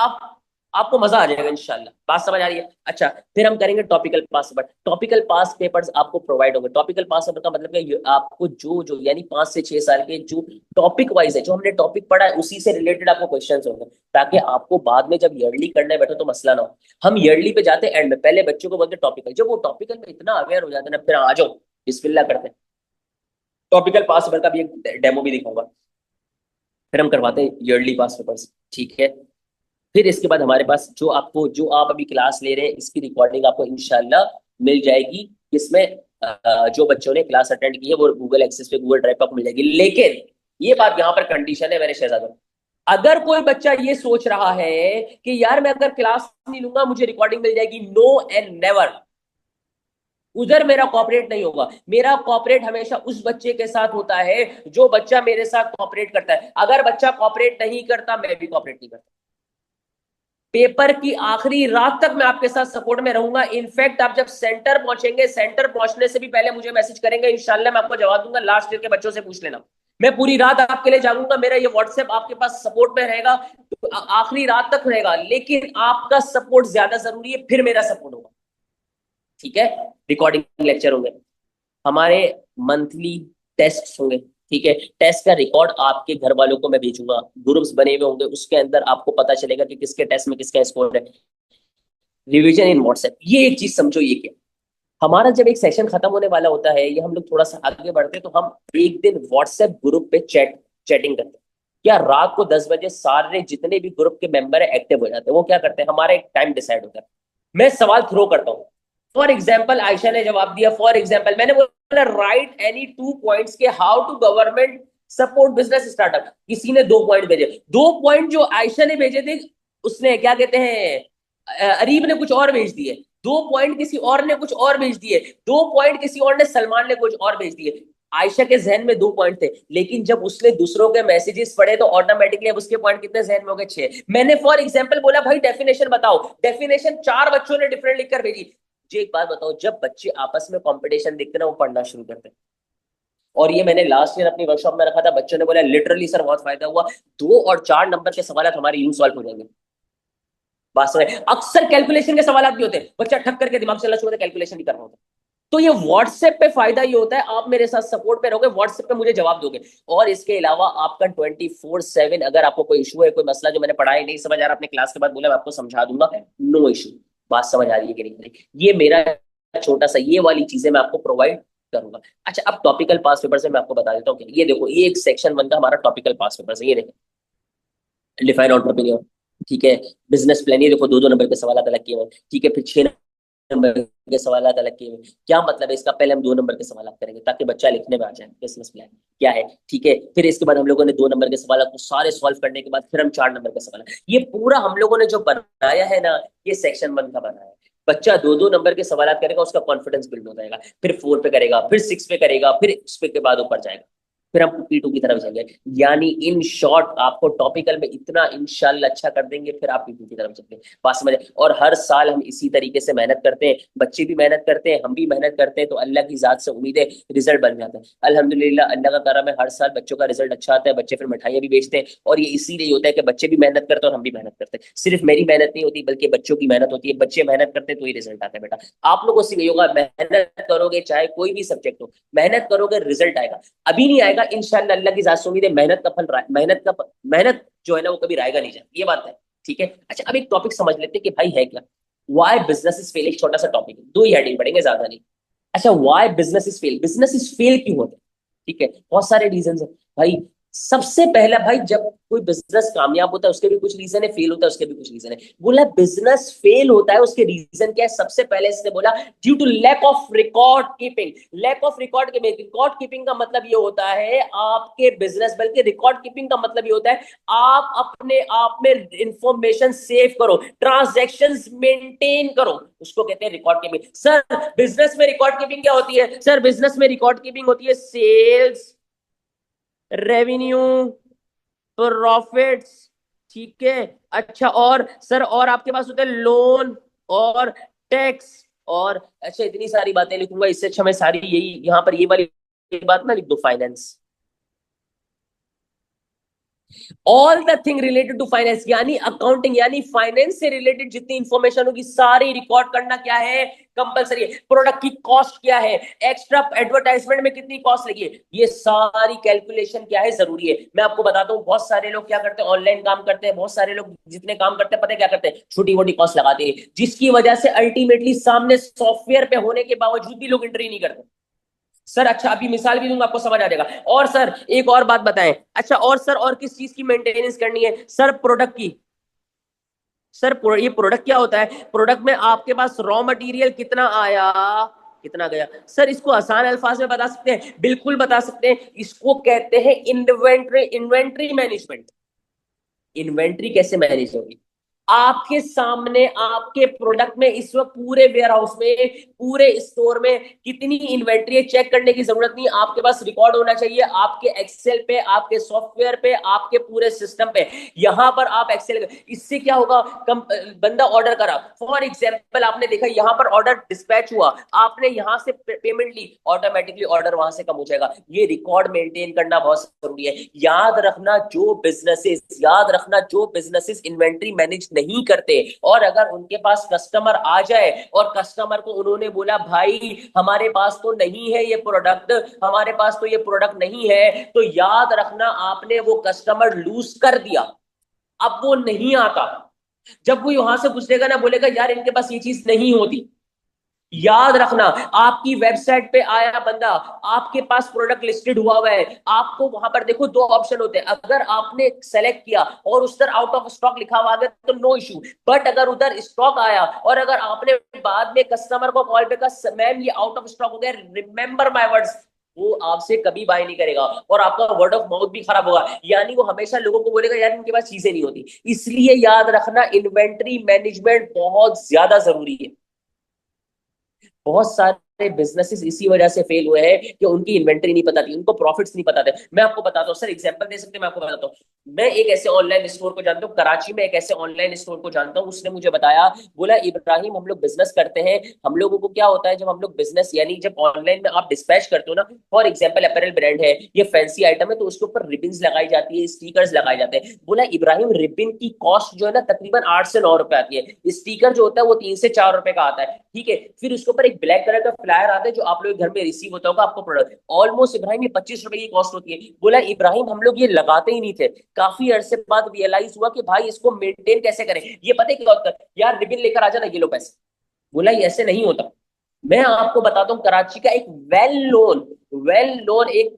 आपको मजा आ जाएगा इंशाल्लाह। बात समझ आ रही है? अच्छा, फिर हम करेंगे टॉपिकल पास पेपर। टॉपिकल पास पेपर्स आपको प्रोवाइड होंगे। टॉपिकल पास पेपर का मतलब है आपको जो जो यानी 5 से 6 साल के जो टॉपिक वाइज है, जो हमने टॉपिक पढ़ा है उसी से रिलेटेड आपको क्वेश्चंस होंगे, ताकि आपको बाद में जब ईयरली करने बैठो तो मसला ना हो। हम ईयरली पे जाते हैं एंड में, पहले बच्चों को बोलते टॉपिकल। जब वो टॉपिकल में इतना अवेयर हो जाते हैं ना, फिर आ जाओ बिस्मिल्लाह करते हैं। टॉपिकल पास पेपर का भी एक डेमो भी दिखाऊंगा, फिर हम करवाते हैं ईयरली पास पेपर्स। ठीक है, फिर इसके बाद हमारे पास जो आप अभी क्लास ले रहे हैं इसकी रिकॉर्डिंग आपको इंशाल्लाह मिल जाएगी। इसमें जो बच्चों ने क्लास अटेंड की है वो गूगल एक्सेस पे, गूगल ड्राइव पे आपको मिल जाएगी। लेकिन ये बात यहाँ पर कंडीशन है मेरे शहजादों, अगर कोई बच्चा ये सोच रहा है कि यार मैं अगर क्लास नहीं लूंगा मुझे रिकॉर्डिंग मिल जाएगी, नो एंड नेवर। उधर मेरा कॉपरेट नहीं होगा। मेरा कॉपरेट हमेशा उस बच्चे के साथ होता है जो बच्चा मेरे साथ कॉपरेट करता है। अगर बच्चा कॉपरेट नहीं करता मैं भी कॉपरेट नहीं करता। पेपर की आखिरी रात तक मैं आपके साथ सपोर्ट में रहूंगा। इनफैक्ट आप जब सेंटर पहुंचेंगे, सेंटर पहुंचने से भी पहले मुझे मैसेज करेंगे, इंशाल्लाह मैं आपको जवाब दूंगा। लास्ट ईयर के बच्चों से पूछ लेना, मैं पूरी रात आपके लिए जागूंगा। मेरा ये व्हाट्सएप आपके पास सपोर्ट में रहेगा, आखिरी रात तक रहेगा। लेकिन आपका सपोर्ट ज्यादा जरूरी है, फिर मेरा सपोर्ट होगा। ठीक है, रिकॉर्डिंग लेक्चर होंगे हमारे, मंथली टेस्ट होंगे। ठीक है, टेस्ट का रिकॉर्ड आपके घर वालों को मैं भेजूंगा, ग्रुप्स बने हुए होंगे, उसके अंदर आपको पता चलेगा कि किसके टेस्ट में किसका स्कोर है। रिवीजन इन व्हाट्सएप, ये एक चीज समझो। ये क्या, हमारा जब एक सेशन खत्म होने वाला होता है, ये हम लोग थोड़ा सा आगे बढ़ते हैं तो हम एक दिन व्हाट्सएप ग्रुप पे चैटिंग करते हैं। क्या रात को 10 बजे सारे जितने भी ग्रुप के मेंबर है एक्टिव हो जाते हैं। वो क्या करते हैं, हमारा एक टाइम डिसाइड होता है, मैं सवाल थ्रो करता हूँ। फॉर एग्जाम्पल आयशा ने जवाब दिया, फॉर एग्जाम्पल मैंने बोला राइट एनी 2 पॉइंट्स के how to government support business startup. किसी ने 2 पॉइंट भेजे, 2 पॉइंट जो आयशा ने भेजे थे उसने क्या कहते हैं अरीब ने कुछ और भेज दिए, 2 पॉइंट किसी और ने कुछ और भेज दिए, 2 पॉइंट किसी और ने सलमान ने कुछ और भेज दिए। आयशा के जहन में 2 पॉइंट थे, लेकिन जब उसने दूसरों के मैसेजेस पढ़े तो ऑटोमेटिकली अब उसके पॉइंट कितने जहन में हो गए, 6। मैंने फॉर एग्जाम्पल बोला भाई डेफिनेशन बताओ, डेफिनेशन 4 बच्चों ने डिफरेंट लिखकर भेजी। जी एक बात बताओ, जब बच्चे आपस में कंपटीशन देखते ना वो पढ़ना शुरू करते हैं। और ये मैंने लास्ट ईयर अपनी वर्कशॉप में रखा था, बच्चों ने बोला लिटरली सर बहुत फायदा हुआ, 2 और 4 नंबर के सवाल हमारे यूं सॉल्व हो जाएंगे। बात समझ, अक्सर कैलकुलेशन के सवाल भी होते हैं, बच्चा ठक करके दिमाग चलना शुरू होता है, कैलकुलेशन नहीं करना होता। तो ये व्हाट्सएप पे फायदा ये होता है, आप मेरे साथ सपोर्ट पे रहोगे, व्हाट्सएप पे मुझे जवाब दोगे। और इसके अलावा आपका 24/7 अगर आपको कोई इशू है, कोई मसला जो मैंने पढ़ाया नहीं समझ आ रहा, अपने क्लास के बाद बोला मैं आपको समझा दूंगा, नो इशू। बात समझ आ रही है कि नहीं? ये मेरा छोटा सा ये वाली चीजें मैं आपको प्रोवाइड करूंगा। अच्छा, अब टॉपिकल पास पेपर से मैं आपको बता देता हूँ। ये देखो, ये एक सेक्शन 1 का हमारा टॉपिकल पास पेपर है। ये देखो, डिफाइन एंटरप्रेन्योर, ठीक है, बिजनेस प्लान, ये देखो 2-2 नंबर के सवाल अलग किए हुए। ठीक है, फिर 6 नंबर के सवाल अलग किए हुए। क्या मतलब है इसका, पहले हम 2 नंबर के सवाल करेंगे ताकि बच्चा लिखने में आ जाए बिजनेस प्लान क्या है। ठीक है, फिर इसके बाद हम लोगों ने 2 नंबर के सवाल को सारे सॉल्व करने के बाद फिर हम 4 नंबर के सवाल, ये पूरा हम लोगों ने जो बनाया है ना, ये सेक्शन 1 का बनाया है। बच्चा 2-2 नंबर के सवाल करेगा, उसका कॉन्फिडेंस बिल्ड हो जाएगा, फिर 4 पे करेगा, फिर 6 पे करेगा, फिर उस पे के बाद ऊपर जाएगा, फिर हम P2 की तरफ जाएंगे। यानी इन शॉर्ट आपको टॉपिकल में इतना इंशाल्लाह अच्छा कर देंगे, फिर आप P2 की तरफ चलते हैं। बात समझे? और हर साल हम इसी तरीके से मेहनत करते हैं, बच्चे भी मेहनत करते हैं, हम भी मेहनत करते हैं, तो अल्लाह की जात से उम्मीद है रिजल्ट बन जाता है। अल्हम्दुलिल्लाह, अल्लाह का करम है, हर साल बच्चों का रिजल्ट अच्छा आता है, बच्चे फिर मिठाइयाँ भी बेचते हैं। और ये इसीलिए होता है कि बच्चे भी मेहनत करते हैं और हम भी मेहनत करते हैं। सिर्फ मेरी मेहनत नहीं होती बल्कि बच्चों की मेहनत होती है। बच्चे मेहनत करते हैं तो ही रिजल्ट आता है। बेटा आप लोगों से यही होगा, मेहनत करोगे चाहे कोई भी सब्जेक्ट हो, मेहनत करोगे रिजल्ट आएगा। अभी नहीं आएगा इंशाल्लाह, अल्लाह की जात से उम्मीद है, मेहनत का फल मेहनत जो है ना वो कभी रायगा नहीं जाए, ये बात है। ठीक है, अच्छा अब एक टॉपिक समझ लेते हैं कि भाई है क्या, व्हाई बिजनेस इज फेल। एक छोटा सा टॉपिक है, 2 ही हेडिंग पढ़ेंगे, ज्यादा नहीं। अच्छा, why business is fail, business is fail क्यों होता है? ठीक है, बहुत सारे रीजन है भाई। सबसे पहला भाई, जब कोई बिजनेस कामयाब होता है उसके भी कुछ रीजन है, फेल होता है उसके भी कुछ रीजन है। बोला बिजनेस फेल होता है उसके रीजन क्या है? सबसे पहले इसने बोला due to lack of record keeping. Lack of record के, रिकॉर्ड कीपिंग का मतलब ये होता है आपके बिजनेस, बल्कि रिकॉर्ड कीपिंग का मतलब ये होता है आप अपने आप में इंफॉर्मेशन सेव करो, ट्रांजैक्शंस मेंटेन करो, उसको कहते हैं रिकॉर्ड कीपिंग। सर बिजनेस में रिकॉर्ड कीपिंग क्या होती है? सर बिजनेस में रिकॉर्ड कीपिंग होती है सेल्स, रेवेन्यू, प्रॉफिट्स। ठीक है, अच्छा और सर और आपके पास होते हैं लोन और टैक्स। और अच्छा इतनी सारी बातें लिखूंगा, इससे अच्छा मैं सारी यही यहाँ पर ये वाली बात ना लिख दो, finance, all the thing related to finance, यानी अकाउंटिंग, यानी फाइनेंस से रिलेटेड जितनी इंफॉर्मेशन होगी सारी रिकॉर्ड करना क्या है, कंपलसरी है। प्रोडक्ट की कॉस्ट क्या है, एक्स्ट्रा एडवर्टाइजमेंट में कितनी कॉस्ट लगी है, ये सारी कैलकुलेशन क्या है, जरूरी है। मैं आपको बताता हूँ, बहुत सारे लोग क्या करते हैं, ऑनलाइन काम करते हैं, बहुत सारे लोग जितने काम करते हैं पता है क्या करते हैं, छोटी मोटी कॉस्ट लगाते हैं, जिसकी वजह से अल्टीमेटली सामने सॉफ्टवेयर पे होने के बावजूद भी लोग एंट्री नहीं करते। सर अच्छा अभी मिसाल भी दूंगा आपको समझ आ जाएगा। और सर एक और बात बताएं, अच्छा और सर और किस चीज की मेंटेनेंस करनी है? सर प्रोडक्ट की, सर ये प्रोडक्ट क्या होता है? प्रोडक्ट में आपके पास रॉ मटेरियल कितना आया, कितना गया। सर इसको आसान अल्फाज में बता सकते हैं? बिल्कुल बता सकते हैं। इसको कहते हैं इन्वेंट्री, इन्वेंट्री मैनेजमेंट। इन्वेंट्री कैसे मैनेज होगी? आपके सामने आपके प्रोडक्ट में इस वक्त पूरे वेयर हाउस में, पूरे स्टोर में कितनी इन्वेंट्री है चेक करने की जरूरत नहीं। आपके पास रिकॉर्ड होना चाहिए, आपके एक्सेल पे, आपके सॉफ्टवेयर पे, आपके पूरे सिस्टम पे। यहां पर आप एक्सेल, इससे क्या होगा? बंदा ऑर्डर करा, फॉर एग्जाम्पल आपने देखा यहां पर ऑर्डर डिस्पैच हुआ, आपने यहां से पेमेंट ली, ऑटोमेटिकली ऑर्डर वहां से कम हो जाएगा। ये रिकॉर्ड मेंटेन करना बहुत जरूरी है। याद रखना जो बिजनेसेस इन्वेंट्री मैनेज नहीं करते, और अगर उनके पास कस्टमर आ जाए और कस्टमर को उन्होंने बोला भाई हमारे पास तो नहीं है ये प्रोडक्ट, हमारे पास तो ये प्रोडक्ट नहीं है, तो याद रखना आपने वो कस्टमर लूज कर दिया। अब वो नहीं आता। जब वो वहां से पूछेगा ना, बोलेगा यार इनके पास ये चीज नहीं होती। याद रखना, आपकी वेबसाइट पे आया बंदा, आपके पास प्रोडक्ट लिस्टेड हुआ है, आपको वहां पर देखो दो ऑप्शन होते हैं। अगर आपने सेलेक्ट किया और उस पर आउट ऑफ स्टॉक लिखा हुआ है तो नो इशू। बट अगर उधर स्टॉक आया और अगर आपने बाद में कस्टमर को कॉल पे कहा मैम ये आउट ऑफ स्टॉक हो गया, रिमेंबर माय वर्ड्स, वो आपसे कभी बाय नहीं करेगा और आपका वर्ड ऑफ माउथ भी खराब होगा। यानी वो हमेशा लोगों को बोलेगा यार इनके पास चीजें नहीं होती। इसलिए याद रखना इन्वेंट्री मैनेजमेंट बहुत ज्यादा जरूरी है। बहुत सारे बिजनेसेस इसी वजह से फेल हुए हैं कि उनकी इन्वेंटरी नहीं पता थी, उनको प्रॉफिट्स नहीं पता थे। मैं आपको बताता हूँ सर, एग्जांपल दे सकते हैं? मैं आपको बताता हूँ। मैं एक ऐसे ऑनलाइन स्टोर को जानता हूँ, कराची में एक ऐसे ऑनलाइन स्टोर को जानता हूँ। उसने मुझे बताया, बोला इब्राहिम हम लोग बिजनेस करते हैं, हम लोगों को क्या होता है जब हम लोग बिजनेस, यानी जब ऑनलाइन में आप डिस्पैच करते हो ना, फॉर एग्जाम्पल अपैरल ब्रांड है, ये फैंसी आइटम है, तो उसके ऊपर रिबिन्स लगाई जाती है, स्टिकर्स लगाए जाते हैं। बोला इब्राहिम रिबिन की कॉस्ट जो है ना तकरीबन 8 से 9 रुपए आती है, स्टिकर जो होता है वो 3 से 4 रुपए का आता है, ठीक है। फिर उसके ऊपर एक ब्लैक कलर का फ्लायर आता है जो आप लोग घर में रिसीव होता होगा आपको प्रोडक्ट, ऑलमोस्ट इब्राहिम ये 25 रुपए की कॉस्ट होती है। बोला इब्राहिम हम लोग ये लगाते ही नहीं थे, काफी अरसे बाद रियलाइज हुआ कि भाई इसको मेंटेन कैसे करें। ये पता है क्या होता है? यार रिबिन लेकर आ जाना, ये लो पैसे। बोला ये ऐसे नहीं होता। मैं आपको बताता हूँ, कराची का एक वेल नोन एक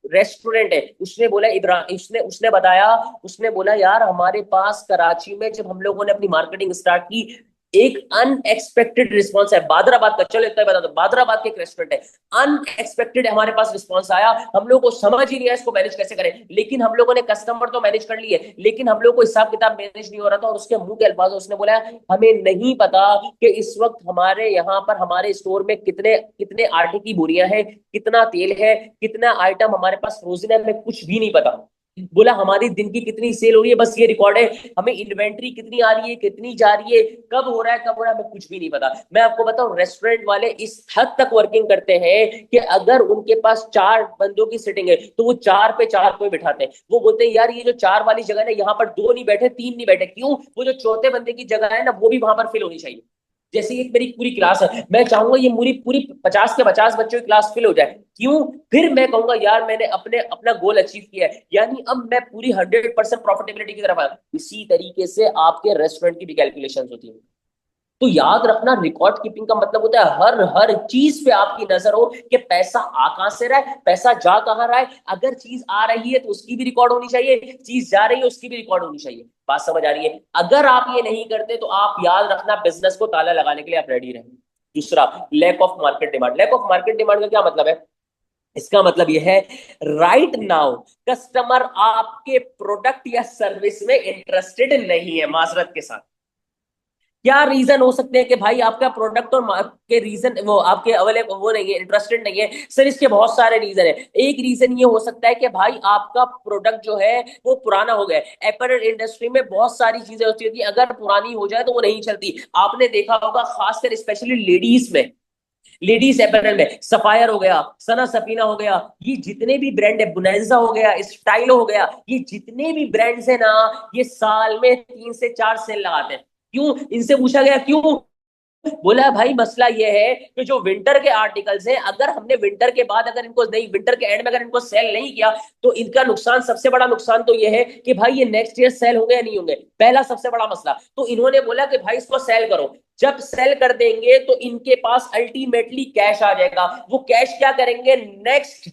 रेस्टोरेंट है, उसने बोला इब्राहिम, उसने बताया, उसने बोला यार हमारे पास कराची में जब हम लोगों ने अपनी मार्केटिंग स्टार्ट की, एक अनएक्सपेक्टेड रिस्पॉन्स है बादराबाद का, चलो इतना ही बता दो, बादराबाद के एक रेस्टोरेंट है, अनएक्सपेक्टेड हमारे पास रिस्पॉन्स आया, हम लोग को समझ ही नहीं आया इसको मैनेज कैसे करें। लेकिन हम लोगों ने कस्टमर तो मैनेज कर लिए, लेकिन हम लोग को हिसाब किताब मैनेज नहीं हो रहा था। और उसके मुंह के अल्फाज उसने बोला हमें नहीं पता कि इस वक्त हमारे यहाँ पर हमारे स्टोर में कितने कितने आटे की बोरियां हैं, कितना तेल है, कितना आइटम हमारे पास फ्रोजन है, हमें कुछ भी नहीं पता। बोला हमारी दिन की कितनी सेल हो रही है बस ये रिकॉर्ड है, हमें इन्वेंट्री कितनी आ रही है, कितनी जा रही है, कब हो रहा है, कब हो रहा है, हमें कुछ भी नहीं पता। मैं आपको बताऊं, रेस्टोरेंट वाले इस हद तक वर्किंग करते हैं कि अगर उनके पास 4 बंदों की सिटिंग है तो वो 4 पे 4 को बिठाते हैं। वो बोलते हैं यार ये जो 4 वाली जगह है यहाँ पर 2 नहीं बैठे, 3 नहीं बैठे, क्यों? वो जो चौथे बंदे की जगह है ना वो भी वहां पर फिल होनी चाहिए। जैसे एक मेरी पूरी क्लास है, मैं चाहूंगा ये पूरी पूरी 50 के 50 बच्चों की क्लास फिल हो जाए, क्यों? फिर मैं कहूंगा यार मैंने अपने अपना गोल अचीव किया है, यानी अब मैं पूरी 100% प्रॉफिटेबिलिटी की तरफ आया। इसी तरीके से आपके रेस्टोरेंट की भी कैलकुलेशन होती है। तो याद रखना, रिकॉर्ड कीपिंग का मतलब होता है हर हर चीज पे आपकी नजर हो कि पैसा आ कहां से रहा है, पैसा जा कहां रहा है। अगर चीज आ रही है तो उसकी भी रिकॉर्ड होनी चाहिए, चीज जा रही है उसकी भी रिकॉर्ड होनी चाहिए। बात समझ आ रही है? अगर आप ये नहीं करते तो आप याद रखना बिजनेस को ताला लगाने के लिए आप रेडी रहेंगे। दूसरा, lack of market demand. Lack of market demand का क्या मतलब है? इसका मतलब यह है राइट नाउ कस्टमर आपके प्रोडक्ट या सर्विस में इंटरेस्टेड नहीं है। माजरत के साथ, क्या रीजन हो सकते हैं कि भाई आपका प्रोडक्ट और के रीजन वो आपके अवेलेबल वो नहीं है, इंटरेस्टेड नहीं है? सर इसके बहुत सारे रीजन है। एक रीजन ये हो सकता है कि भाई आपका प्रोडक्ट जो है वो पुराना हो गया है। अपैरल इंडस्ट्री में बहुत सारी चीजें होती है अगर पुरानी हो जाए तो वो नहीं चलती। आपने देखा होगा खासकर स्पेशली लेडीज में, लेडीज अपैरल में सफायर हो गया, सना सफीना हो गया, ये जितने भी ब्रांड है, बुनेजा हो गया, स्टाइलो हो गया, ये जितने भी ब्रांड्स है ना, ये साल में 3 से 4 सेल लगाते हैं। क्यों? इनसे पूछा गया क्यों, बोला भाई मसला ये है कि जो विंटर के आर्टिकल्स हैं, अगर हमने विंटर के बाद अगर इनको नहीं, विंटर के एंड में अगर इनको सेल नहीं किया तो इनका नुकसान, सबसे बड़ा नुकसान तो ये है कि भाई ये नेक्स्ट ईयर सेल होंगे या नहीं होंगे, पहला सबसे बड़ा मसला। तो इन्होंने बोला कि भाई इसको सेल करो, जब सेल कर देंगे तो इनके पास अल्टीमेटली कैश आ जाएगा। वो कैश क्या करेंगे? नेक्स्ट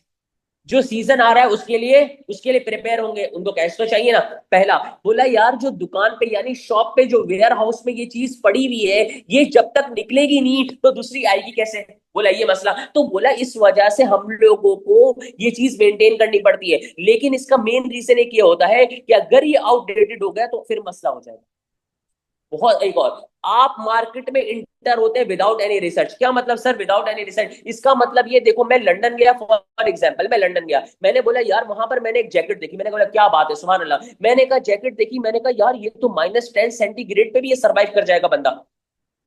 जो सीजन आ रहा है उसके लिए प्रिपेयर होंगे, उनको कैश तो चाहिए ना। पहला बोला यार जो दुकान पे यानी शॉप पे जो वेयर हाउस में ये चीज पड़ी हुई है, ये जब तक निकलेगी नहीं तो दूसरी आएगी कैसे। बोला ये मसला, तो बोला इस वजह से हम लोगों को ये चीज मेंटेन करनी पड़ती है, लेकिन इसका मेन रीजन एक ये होता है कि अगर ये आउटडेटेड हो गया तो फिर मसला हो जाएगा। बहुत एक और, आप मार्केट में इंटर होते हैं विदाउट एनी रिसर्च। क्या मतलब सर विदाउट एनी रिसर्च? इसका मतलब ये देखो, मैं लंदन गया फॉर एग्जांपल, मैं लंदन गया, मैंने बोला यार वहां पर मैंने एक जैकेट देखी, मैंने बोला क्या बात है सुभान अल्लाह, मैंने कहा जैकेट देखी, मैंने कहा यार ये तो -10 सेंटीग्रेड पे भी ये सर्वाइव कर जाएगा बंदा।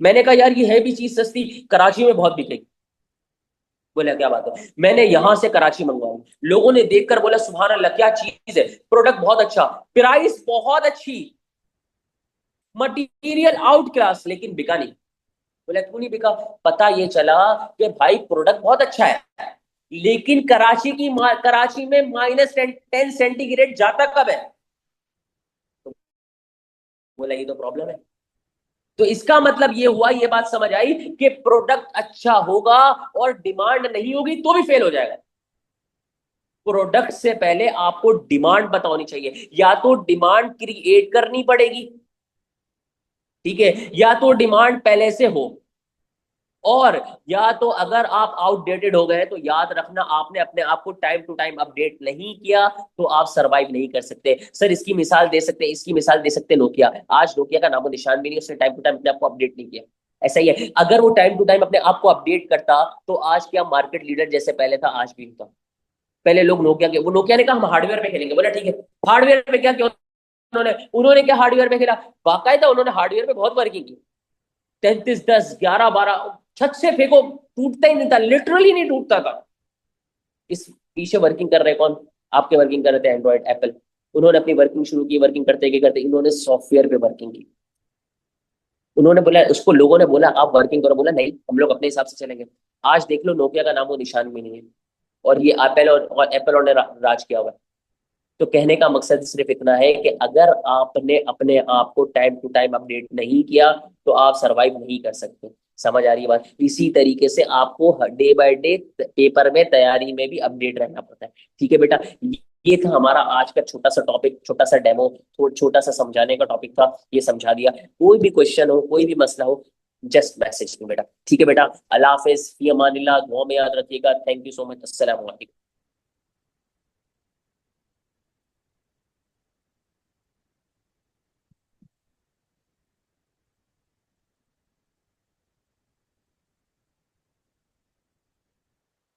मैंने कहा यार ये है भी चीज सस्ती, कराची में बहुत बिकेगी। बोला क्या बात है, मैंने यहां से कराची मंगवाई, लोगों ने देखकर बोला सुभान अल्लाह क्या चीज है, प्रोडक्ट बहुत अच्छा, प्राइस बहुत अच्छी, मटीरियल आउट क्लास, लेकिन बिका नहीं। बोला क्यों नहीं बिका? पता ये चला कि भाई प्रोडक्ट बहुत अच्छा है, लेकिन कराची में -10 सेंटीग्रेड जाता कब है? तो बोला ये तो प्रॉब्लम है। तो इसका मतलब ये हुआ, ये बात समझ आई कि प्रोडक्ट अच्छा होगा और डिमांड नहीं होगी तो भी फेल हो जाएगा। प्रोडक्ट से पहले आपको डिमांड पता होनी चाहिए, या तो डिमांड क्रिएट करनी पड़ेगी, ठीक है, या तो डिमांड पहले से हो, और या तो अगर आप आउटडेटेड हो गए तो याद रखना आपने अपने आप को टाइम टू टाइम अपडेट नहीं किया तो आप सरवाइव नहीं कर सकते। सर इसकी मिसाल दे सकते हैं, इसकी मिसाल दे सकते हैं नोकिया। आज नोकिया का नामो निशान भी नहीं, उसने टाइम टू टाइम अपने आप को अपडेट नहीं किया। ऐसा ही है, अगर वो टाइम टू टाइम अपने आप को अपडेट करता तो आज क्या मार्केट लीडर जैसे पहले था आज भी होता। पहले लोग नोकिया के, वो नोकिया ने कहा हम हार्डवेयर पे खेलेंगे, बोला ठीक है, हार्डवेयर पे क्या किया उन्होंने, उन्होंने क्या हार्डवेयर पे खेला, बाकायदा उन्होंने हार्डवेयर पे बहुत वर्किंग की, 3310 11 12 छत से फेंको टूटता ही नहीं था, लिटरली नहीं टूटता था। इस पीछे वर्किंग कर रहे कौन? आपके वर्किंग कर रहे थे एंड्रॉइड एप्पल। उन्होंने अपनी वर्किंग शुरू की, वर्किंग करते करते इन्होंने सॉफ्टवेयर पे वर्किंग की। उन्होंने बोला, उसको लोगों ने बोला आप वर्किंग करो, बोला नहीं हम लोग अपने हिसाब से चलेंगे। आज देख लो नोकिया का नाम वो निशान भी नहीं है, और ये एप्पल और ने राज किया हुआ है। तो कहने का मकसद सिर्फ इतना है कि अगर आपने अपने आप को टाइम टू टाइम अपडेट नहीं किया तो आप सरवाइव नहीं कर सकते। समझ आ रही है बात? इसी तरीके से आपको डे बाय डे पेपर में तैयारी में भी अपडेट रहना पड़ता है। ठीक है बेटा, ये था हमारा आज का छोटा सा टॉपिक, छोटा सा डेमो, छोटा सा समझाने का टॉपिक था, ये समझा दिया। कोई भी क्वेश्चन हो, कोई भी मसला हो, जस्ट मैसेज में बेटा। ठीक है बेटा, अल्लाह हाफिज, फी अमानिल्लाह, दुआ में याद रखिएगा। थैंक यू सो मच, अस्सलाम वालेकुम।